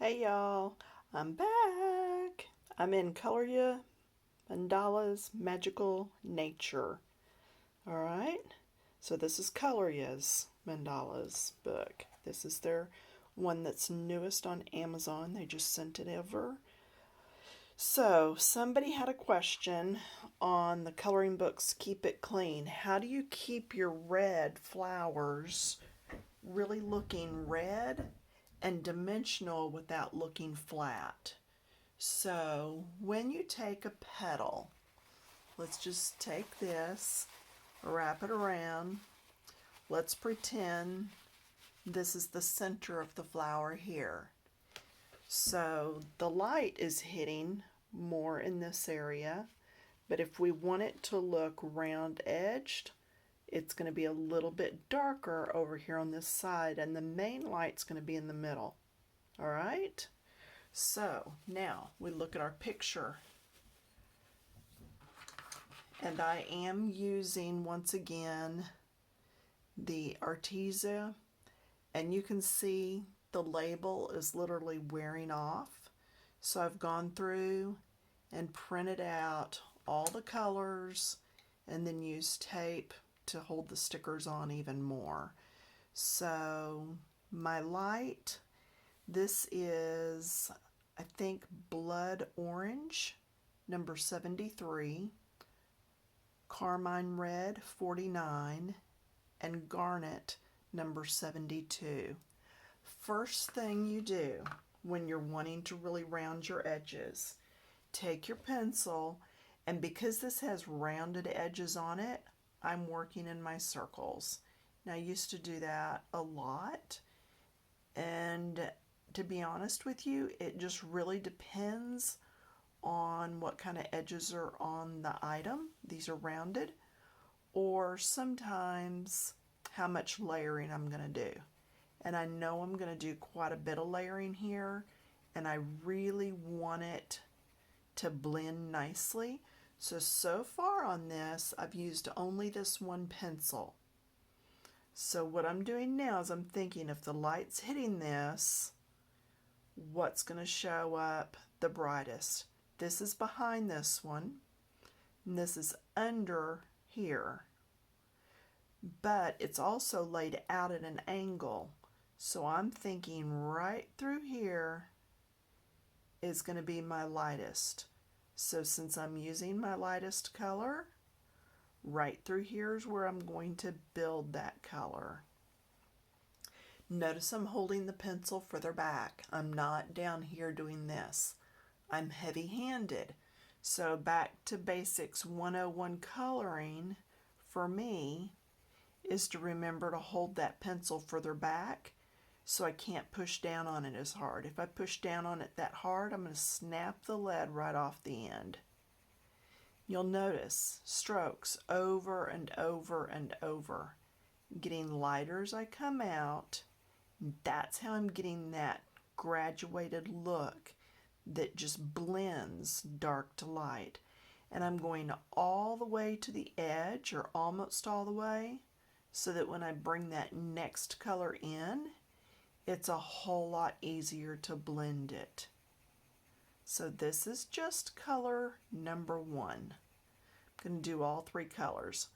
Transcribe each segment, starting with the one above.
Hey y'all, I'm back. I'm in Colorya Mandalas Magical Nature. Alright, so this is Colorya's Mandalas book. This is their one that's newest on Amazon. They just sent it over. So, somebody had a question on the coloring books Keep It Clean. How do you keep your red flowers really looking red and dimensional without looking flat? So when you take a petal, let's just take this, wrap it around. Let's pretend this is the center of the flower here. So the light is hitting more in this area, but if we want it to look round edged, it's going to be a little bit darker over here on this side, and the main light's going to be in the middle. All right? So now we look at our picture, and I am using once again the Artesia, and you can see the label is literally wearing off. So I've gone through and printed out all the colors and then used tape to hold the stickers on even more. So my light, this is, I think, blood orange, number 73, carmine red, 49, and garnet, number 72. First thing you do when you're wanting to really round your edges, take your pencil, and because this has rounded edges on it, I'm working in my circles. Now, I used to do that a lot, and to be honest with you, it just really depends on what kind of edges are on the item. These are rounded, or sometimes how much layering I'm going to do. And I know I'm going to do quite a bit of layering here, and I really want it to blend nicely. So far on this, I've used only this one pencil. So what I'm doing now is I'm thinking if the light's hitting this, what's going to show up the brightest? This is behind this one, and this is under here. But it's also laid out at an angle. So I'm thinking right through here is going to be my lightest. So since I'm using my lightest color, right through here is where I'm going to build that color. Notice I'm holding the pencil further back. I'm not down here doing this. I'm heavy-handed. So back to basics 101 coloring for me is to remember to hold that pencil further back so I can't push down on it as hard. If I push down on it that hard, I'm going to snap the lead right off the end. You'll notice strokes over and over and over, getting lighter as I come out. That's how I'm getting that graduated look that just blends dark to light. And I'm going all the way to the edge, or almost all the way, so that when I bring that next color in, it's a whole lot easier to blend it. So this is just color number 1. I'm going to do all 3 colors.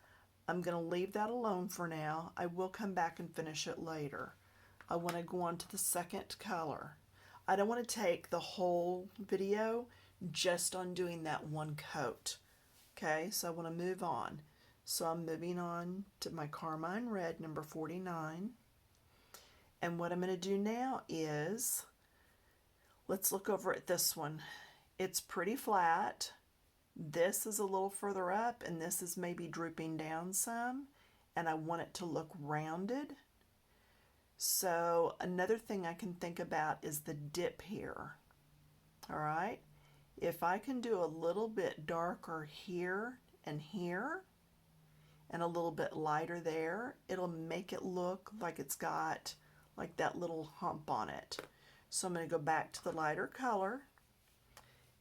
I'm going to leave that alone for now. I will come back and finish it later. I want to go on to the second color. I don't want to take the whole video just on doing that one coat. Okay, so I want to move on. So I'm moving on to my carmine red, number 49. And what I'm going to do now is, let's look over at this one. It's pretty flat. This is a little further up, and this is maybe drooping down some, and I want it to look rounded. So another thing I can think about is the dip here. All right, if I can do a little bit darker here and here, and a little bit lighter there, it'll make it look like it's got like that little hump on it. So I'm going to go back to the lighter color,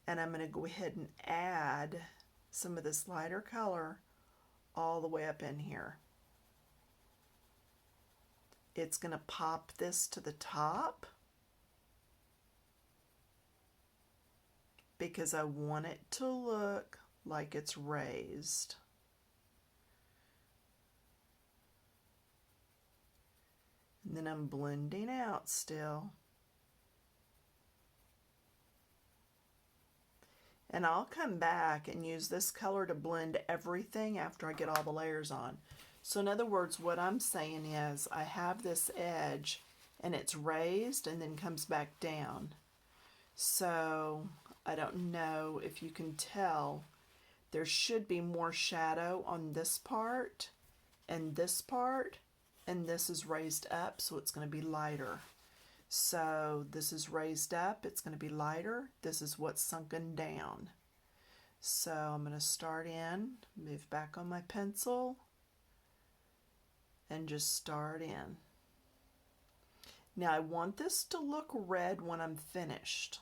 and I'm going to go ahead and add some of this lighter color all the way up in here. It's going to pop this to the top, because I want it to look like it's raised. And then I'm blending out still. And I'll come back and use this color to blend everything after I get all the layers on. So in other words, what I'm saying is I have this edge and it's raised and then comes back down. So I don't know if you can tell, there should be more shadow on this part, and this is raised up, so it's going to be lighter. So this is raised up, it's going to be lighter. This is what's sunken down. So I'm going to start in, move back on my pencil, and just start in. Now I want this to look red when I'm finished.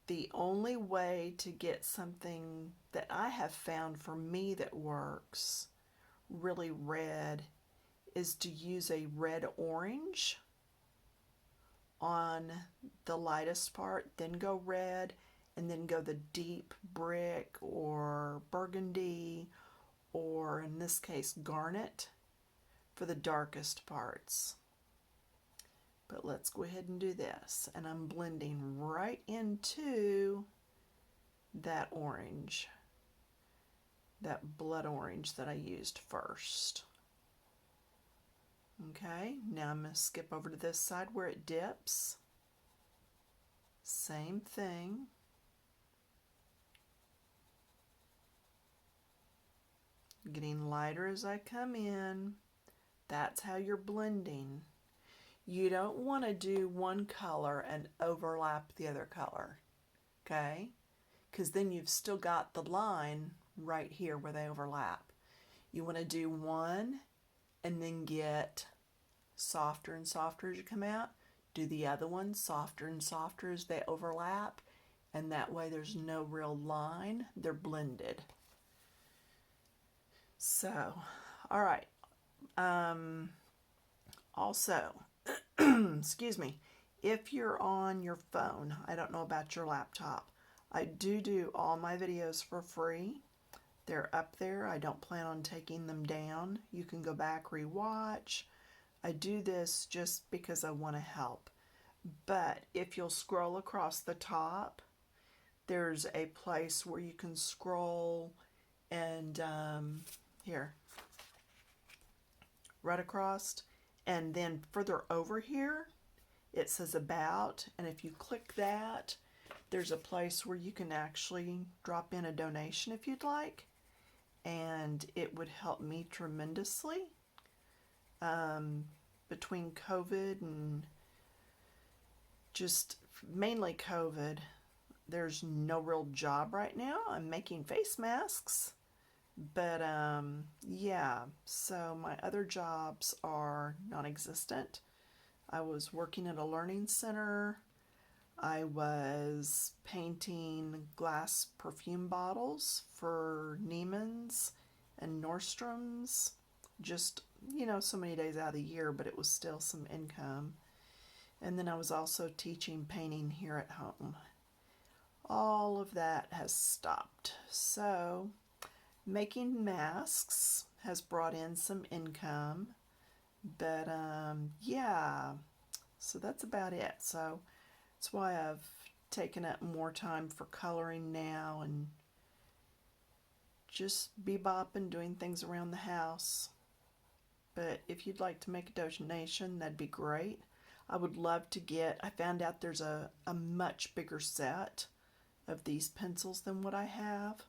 The only way to get something that I have found for me that works really red is to use a red orange on the lightest part, then go red, and then go the deep brick or burgundy, or in this case garnet, for the darkest parts. But let's go ahead and do this, and I'm blending right into that orange, that blood orange that I used first. Okay, now I'm going to skip over to this side where it dips. Same thing. Getting lighter as I come in. That's how you're blending. You don't want to do one color and overlap the other color, okay? Because then you've still got the line right here where they overlap. You want to do one and then get softer and softer as you come out. Do the other one softer and softer as they overlap, and that way there's no real line. They're blended. So, all right. Also, excuse me, if you're on your phone, I don't know about your laptop, I do all my videos for free. They're up there. I don't plan on taking them down. You can go back, rewatch. I do this just because I want to help. But if you'll scroll across the top, there's a place where you can scroll and here, right across, and then further over here it says about, and if you click that, there's a place where you can actually drop in a donation if you'd like, and it would help me tremendously. Between COVID and just mainly COVID, there's no real job right now. I'm making face masks, but yeah, so my other jobs are non-existent. I was working at a learning center. I was painting glass perfume bottles for Neiman's and Nordstrom's, just, you know, so many days out of the year, but it was still some income. And then I was also teaching painting here at home. All of that has stopped. So making masks has brought in some income, but yeah, so that's about it. So that's why I've taken up more time for coloring now and just bebopping, doing things around the house. But if you'd like to make a donation, that'd be great. I would love to get, I found out there's a much bigger set of these pencils than what I have.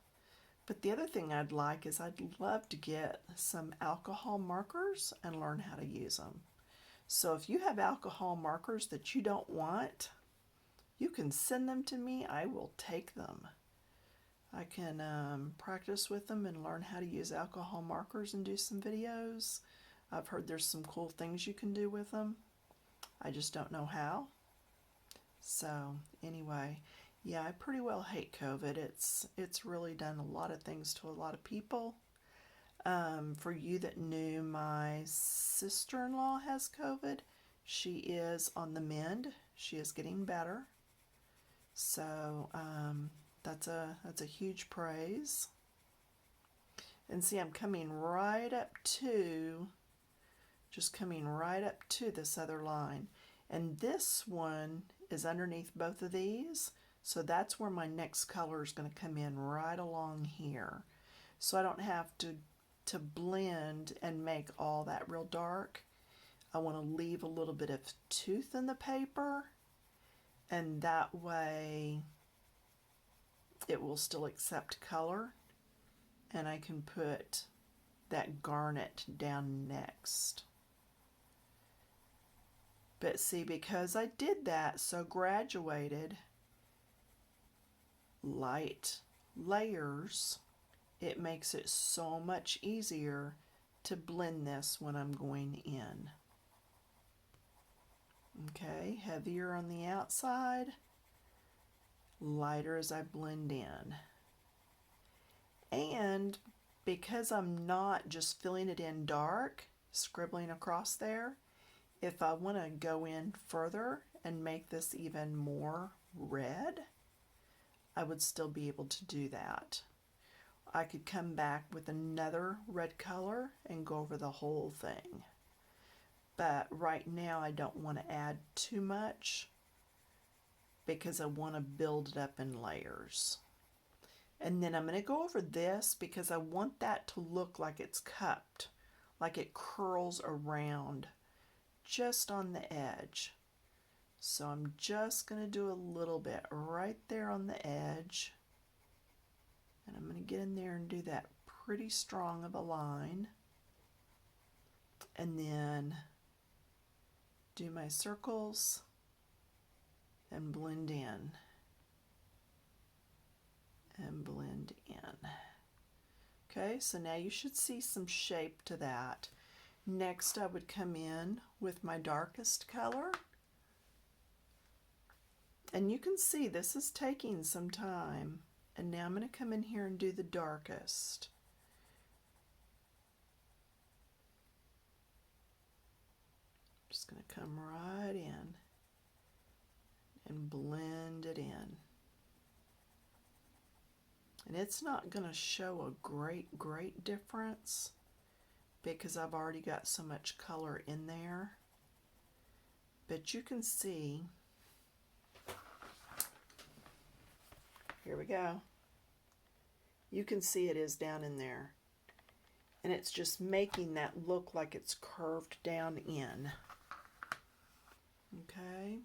But the other thing I'd like is I'd love to get some alcohol markers and learn how to use them. So if you have alcohol markers that you don't want, you can send them to me. I will take them. I can practice with them and learn how to use alcohol markers and do some videos. I've heard there's some cool things you can do with them. I just don't know how. So anyway, yeah, I pretty well hate COVID. It's really done a lot of things to a lot of people. For you that knew, my sister-in-law has COVID. She is on the mend. She is getting better. So that's a huge praise. And see, I'm coming right up to, just coming right up to this other line. And this one is underneath both of these, so that's where my next color is going to come in, right along here. So I don't have to blend and make all that real dark. I want to leave a little bit of tooth in the paper, and that way it will still accept color, and I can put that garnet down next. But see, because I did that so graduated, light layers, it makes it so much easier to blend this when I'm going in. Okay, heavier on the outside, lighter as I blend in. And because I'm not just filling it in dark, scribbling across there, if I want to go in further and make this even more red, I would still be able to do that. I could come back with another red color and go over the whole thing. But right now I don't want to add too much because I want to build it up in layers. And then I'm going to go over this because I want that to look like it's cupped, like it curls around just on the edge. So I'm just going to do a little bit right there on the edge. And I'm going to get in there and do that pretty strong of a line. And then do my circles and blend in. And blend in. Okay, so now you should see some shape to that. Next, I would come in with my darkest color. And you can see this is taking some time. And now I'm going to come in here and do the darkest. Just going to come right in and blend it in. And it's not going to show a great difference because I've already got so much color in there. But you can see, here we go. You can see it is down in there. And it's just making that look like it's curved down in. Okay,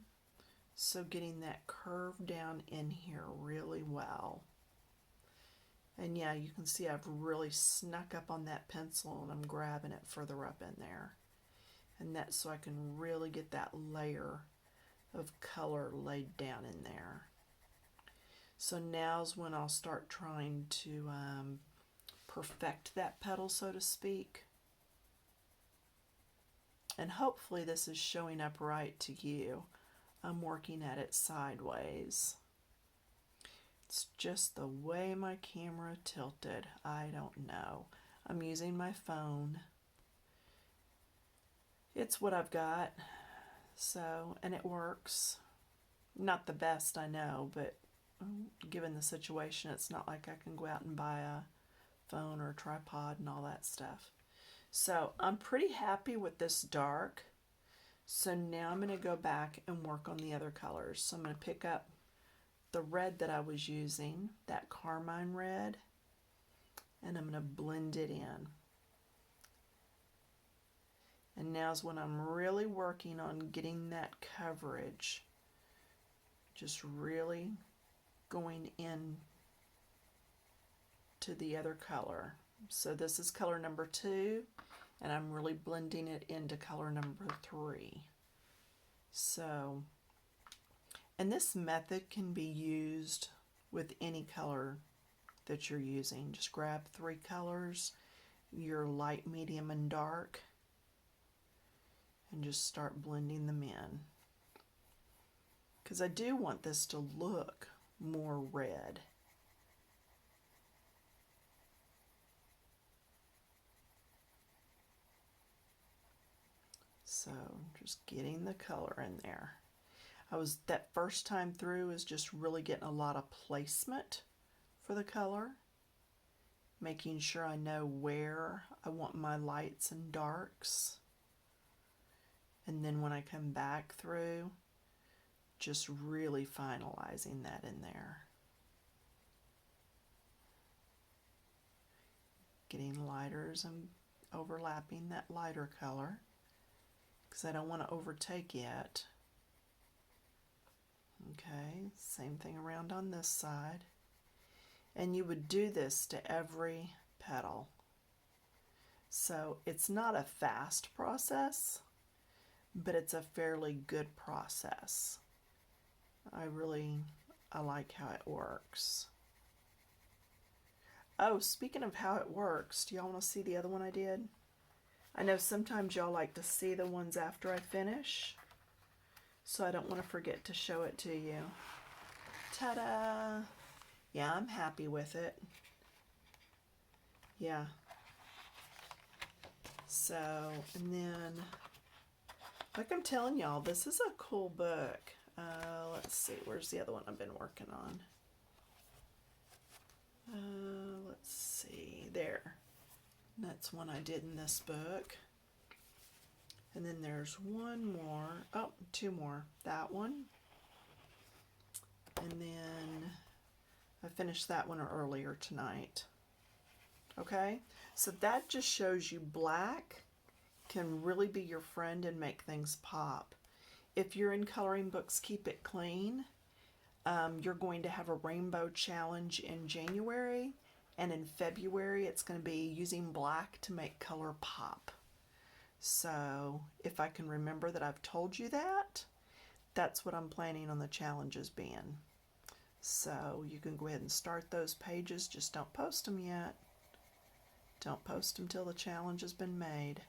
so getting that curve down in here really well. And yeah, you can see I've really snuck up on that pencil and I'm grabbing it further up in there. And that's so I can really get that layer of color laid down in there. So now's when I'll start trying to perfect that petal, so to speak. And hopefully this is showing up right to you. I'm working at it sideways. It's just the way my camera tilted. I don't know. I'm using my phone. It's what I've got. So, and it works. Not the best, I know, but given the situation, it's not like I can go out and buy a phone or a tripod and all that stuff. So I'm pretty happy with this dark. So now I'm going to go back and work on the other colors. So I'm going to pick up the red that I was using, that carmine red, and I'm going to blend it in. And now's when I'm really working on getting that coverage, just really going in to the other color. So this is color number 2, and I'm really blending it into color number 3. So, and this method can be used with any color that you're using. Just grab 3 colors, your light, medium, and dark, and just start blending them in. Because I do want this to look more red. So just getting the color in there. That first time through is just really getting a lot of placement for the color, making sure I know where I want my lights and darks. And then when I come back through, just really finalizing that in there. Getting lighters and overlapping that lighter color because I don't want to overtake it. Okay, same thing around on this side. And you would do this to every petal. So it's not a fast process, but it's a fairly good process. I like how it works. Oh, speaking of how it works, do y'all want to see the other one I did? I know sometimes y'all like to see the ones after I finish, so I don't want to forget to show it to you. Ta-da! Yeah, I'm happy with it. Yeah. So, and then, like I'm telling y'all, this is a cool book. Let's see, where's the other one I've been working on? Let's see, there. That's one I did in this book. And then there's one more, oh, two more. That one. And then I finished that one earlier tonight. Okay, so that just shows you black can really be your friend and make things pop. If you're in coloring books, keep it clean. You're going to have a rainbow challenge in January, and in February it's going to be using black to make color pop. So if I can remember that I've told you that, that's what I'm planning on the challenges being. So you can go ahead and start those pages, just don't post them yet. Don't post them till the challenge has been made.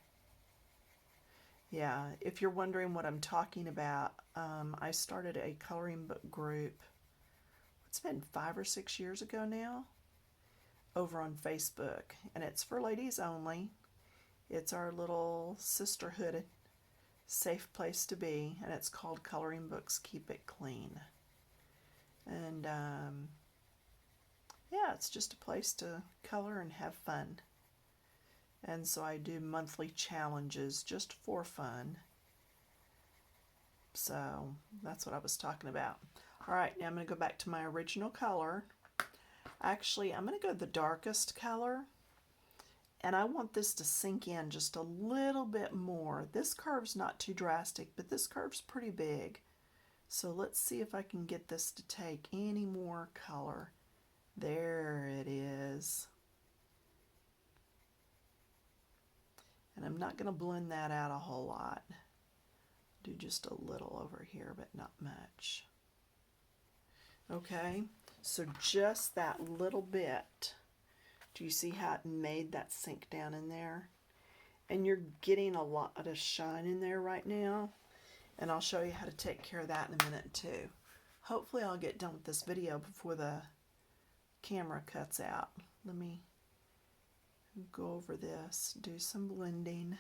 Yeah, if you're wondering what I'm talking about, I started a coloring book group, it's been 5 or 6 years ago now, over on Facebook, and it's for ladies only. It's our little sisterhood, safe place to be, and it's called Coloring Books Keep It Clean. And yeah, it's just a place to color and have fun. And so I do monthly challenges just for fun. So that's what I was talking about. All right, now I'm going to go back to my original color. Actually, I'm going to go the darkest color. And I want this to sink in just a little bit more. This curve's not too drastic, but this curve's pretty big. So let's see if I can get this to take any more color. There it is. And I'm not going to blend that out a whole lot. Do just a little over here, but not much. Okay, so just that little bit. Do you see how it made that sink down in there? And you're getting a lot of shine in there right now. And I'll show you how to take care of that in a minute too. Hopefully I'll get done with this video before the camera cuts out. Let me go over this, do some blending,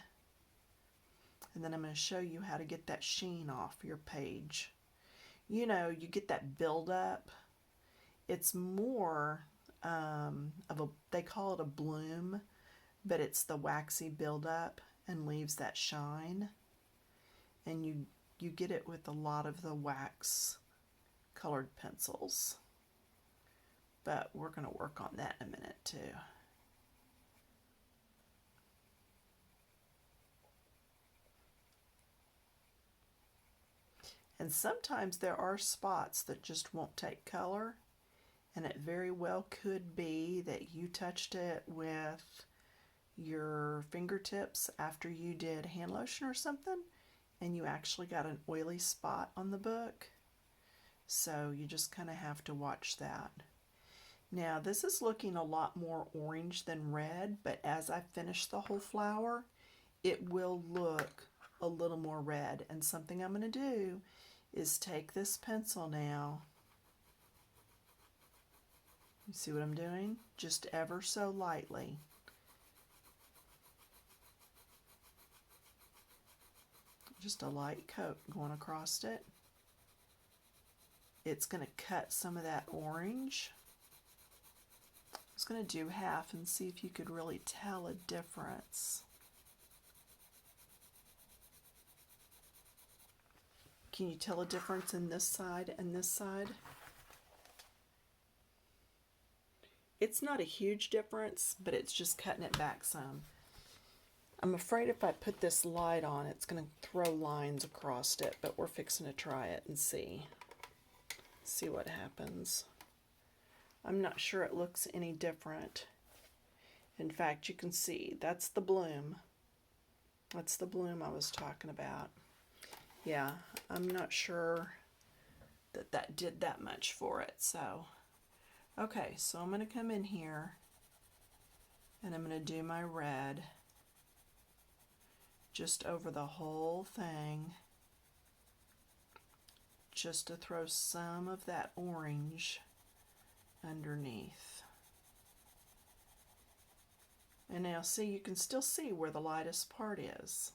and then I'm going to show you how to get that sheen off your page. You know, you get that buildup. It's more they call it a bloom, but it's the waxy buildup and leaves that shine. And you get it with a lot of the wax colored pencils. But we're going to work on that in a minute too. And sometimes there are spots that just won't take color, and it very well could be that you touched it with your fingertips after you did hand lotion or something, and you actually got an oily spot on the book. So you just kind of have to watch that. Now this is looking a lot more orange than red, but as I finish the whole flower, it will look a little more red. And something I'm going to do is take this pencil now. You see what I'm doing? Just ever so lightly. Just a light coat going across it. it's going to cut some of that orange. I was going to do half and see if you could really tell a difference. Can you tell a difference in this side and this side? It's not a huge difference, but it's just cutting it back some. I'm afraid if I put this light on, it's going to throw lines across it, but we're fixing to try it and see what happens. I'm not sure it looks any different. In fact, you can see that's the bloom. That's the bloom I was talking about. Yeah, I'm not sure that did that much for it. So, okay, so I'm going to come in here and I'm going to do my red just over the whole thing, just to throw some of that orange underneath. And now see, you can still see where the lightest part is.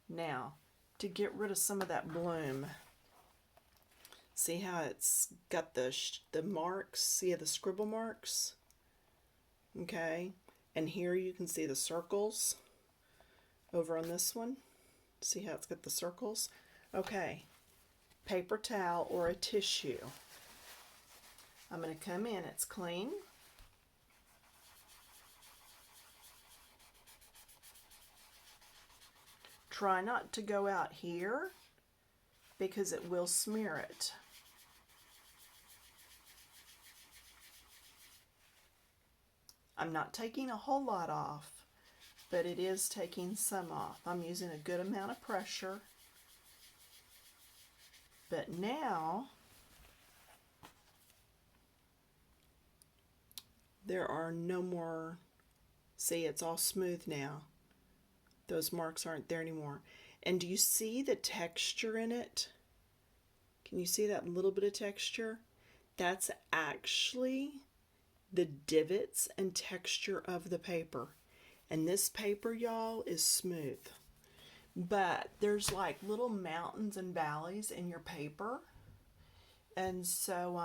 Now, to get rid of some of that bloom, see how it's got the marks, see the scribble marks? Okay, and here you can see the circles over on this one. See how it's got the circles? Okay, paper towel or a tissue. I'm going to come in, it's clean. Try not to go out here because it will smear it. I'm not taking a whole lot off, but it is taking some off. I'm using a good amount of pressure. But now, there are no more, see, it's all smooth now. Those marks aren't there anymore. And do you see the texture in it? Can you see that little bit of texture? That's actually the divots and texture of the paper. And this paper, y'all, is smooth. But there's like little mountains and valleys in your paper. And so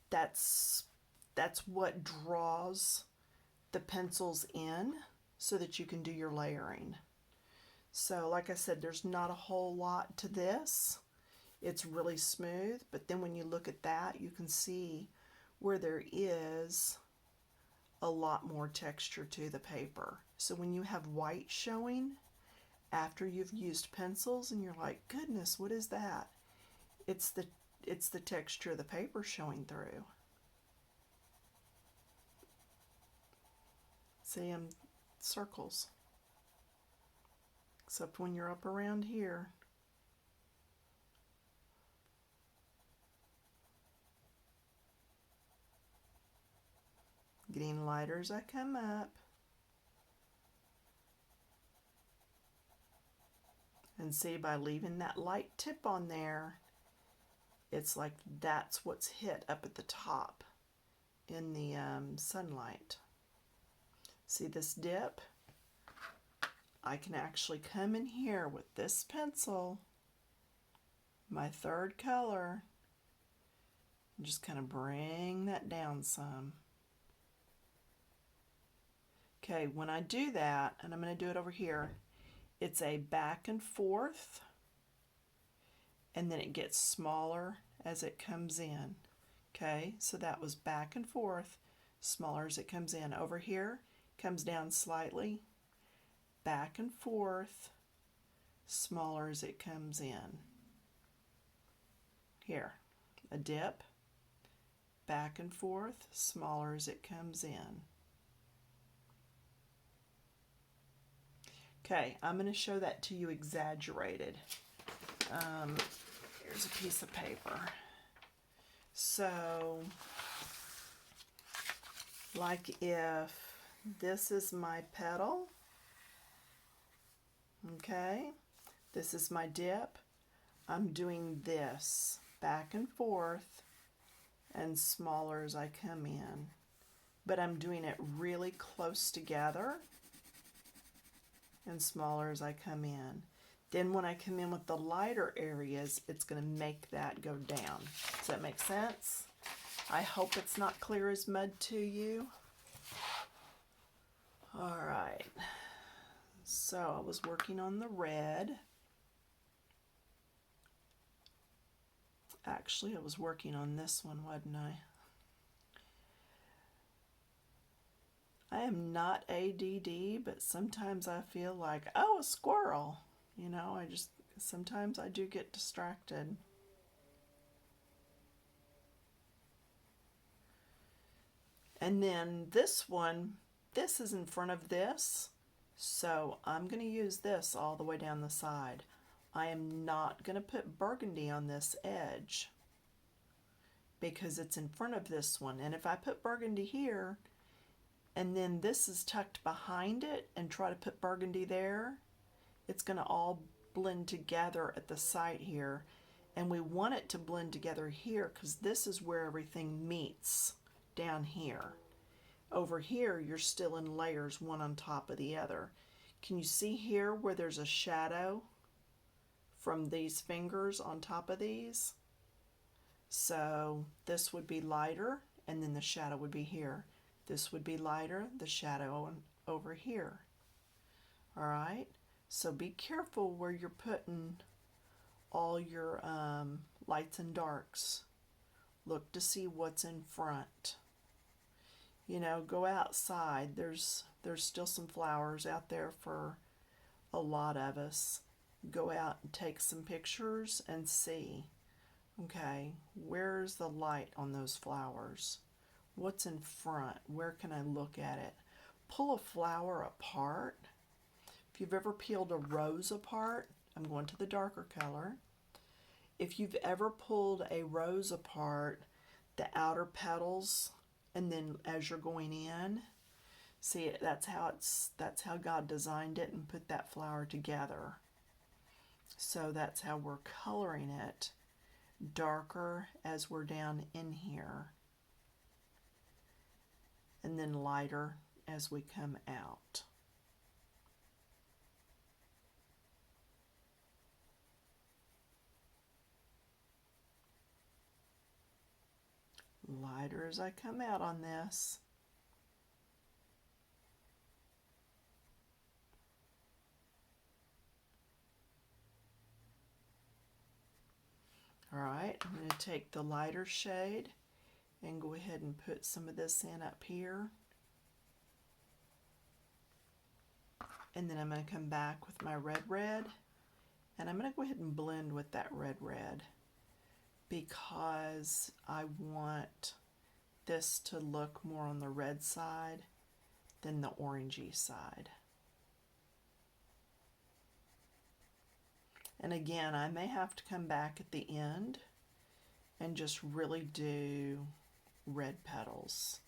that's what draws the pencils in so that you can do your layering. So like I said, there's not a whole lot to this. It's really smooth, but then when you look at that, you can see where there is a lot more texture to the paper. So when you have white showing after you've used pencils and you're like, goodness, what is that? It's the texture of the paper showing through. See, circles. Except when you're up around here. Getting lighter as I come up. And see, by leaving that light tip on there, it's like that's what's hit up at the top in the sunlight. See this dip? I can actually come in here with this pencil, my third color, and just kind of bring that down some. Okay, when I do that, and I'm going to do it over here, it's a back and forth, and then it gets smaller as it comes in. Okay, so that was back and forth, smaller as it comes in. Over here, comes down slightly, back and forth, smaller as it comes in. Here, a dip, back and forth, smaller as it comes in. Okay, I'm going to show that to you exaggerated. Here's a piece of paper. So, like if this is my petal, okay, this is my dip, I'm doing this back and forth and smaller as I come in, but I'm doing it really close together and smaller as I come in. Then when I come in with the lighter areas, it's going to make that go down. Does that make sense? I hope it's not clear as mud to you. All right. So I was working on the red. Actually, I was working on this one, wasn't I? I am not ADD, but sometimes I feel like, oh, a squirrel. You know, sometimes I do get distracted. And then this one, this is in front of this, so I'm going to use this all the way down the side. I am not going to put burgundy on this edge because it's in front of this one. And if I put burgundy here, and then this is tucked behind it and try to put burgundy there, it's going to all blend together at the side here. And we want it to blend together here because this is where everything meets down here. Over here, you're still in layers, one on top of the other. Can you see here where there's a shadow from these fingers on top of these? So this would be lighter, and then the shadow would be here. This would be lighter, the shadow over here. All right, so be careful where you're putting all your lights and darks. Look to see what's in front. You know, go outside. There's still some flowers out there for a lot of us. Go out and take some pictures and see. Okay, where's the light on those flowers? What's in front? Where can I look at it? Pull a flower apart. If you've ever peeled a rose apart, I'm going to the darker color. If you've ever pulled a rose apart, the outer petals, and then as you're going in, see, that's how God designed it and put that flower together. So that's how we're coloring it, darker as we're down in here, and then lighter as we come out. Lighter as I come out on this. All right, I'm going to take the lighter shade and go ahead and put some of this in up here. And then I'm going to come back with my red, and I'm going to go ahead and blend with that red because I want this to look more on the red side than the orangey side. And again, I may have to come back at the end and just really do red petals.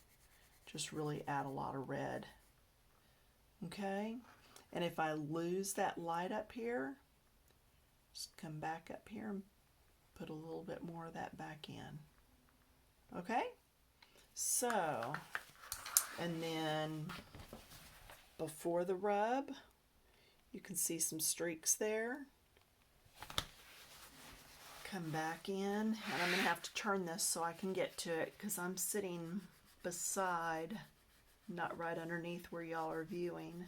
Just really add a lot of red. Okay? And if I lose that light up here, just come back up here and put a little bit more of that back in. Okay? So, and then before the rub, you can see some streaks there. Come back in, and I'm going to have to turn this so I can get to it because I'm sitting beside, not right underneath where y'all are viewing.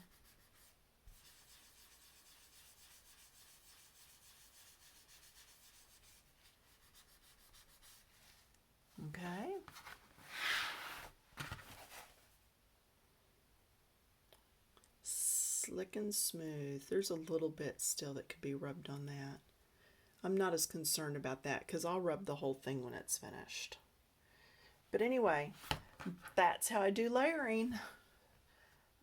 Okay. Slick and smooth. There's a little bit still that could be rubbed on that. I'm not as concerned about that because I'll rub the whole thing when it's finished. But anyway, that's how I do layering.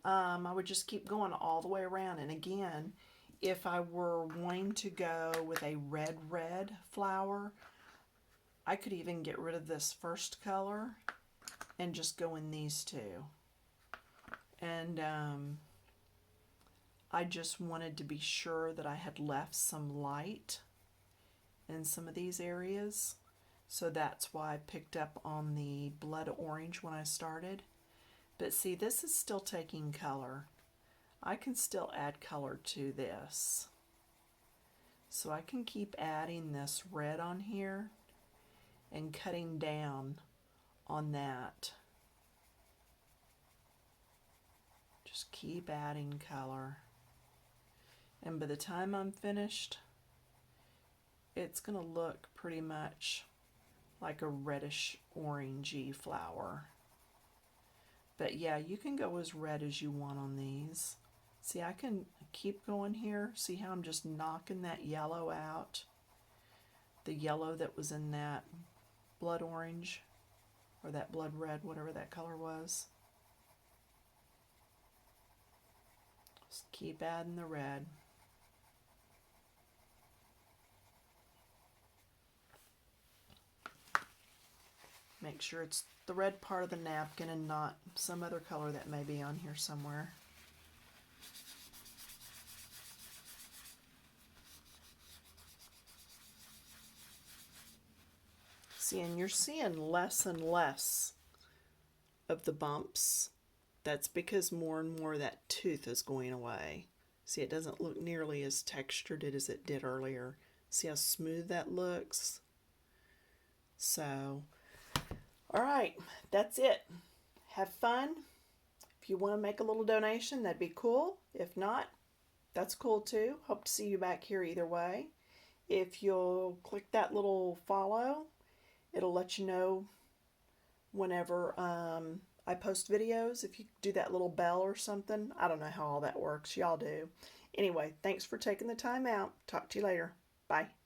I would just keep going all the way around. And again, if I were wanting to go with a red flower, I could even get rid of this first color and just go in these two. And I just wanted to be sure that I had left some light in some of these areas. So that's why I picked up on the blood orange when I started. But see, this is still taking color. I can still add color to this. So I can keep adding this red on here and cutting down on that. Just keep adding color. And by the time I'm finished, it's going to look pretty much like a reddish orangey flower. But yeah, you can go as red as you want on these. See, I can keep going here. See how I'm just knocking that yellow out? The yellow that was in that blood orange or that blood red, whatever that color was. Just keep adding the red. Make sure it's the red part of the napkin and not some other color that may be on here somewhere. See, and you're seeing less and less of the bumps. That's because more and more of that tooth is going away. See, it doesn't look nearly as textured as it did earlier. See how smooth that looks? So, all right, that's it. Have fun. If you want to make a little donation, that'd be cool. If not, that's cool too. Hope to see you back here either way. If you'll click that little follow, it'll let you know whenever I post videos. If you do that little bell or something. I don't know how all that works. Y'all do. Anyway, thanks for taking the time out. Talk to you later. Bye.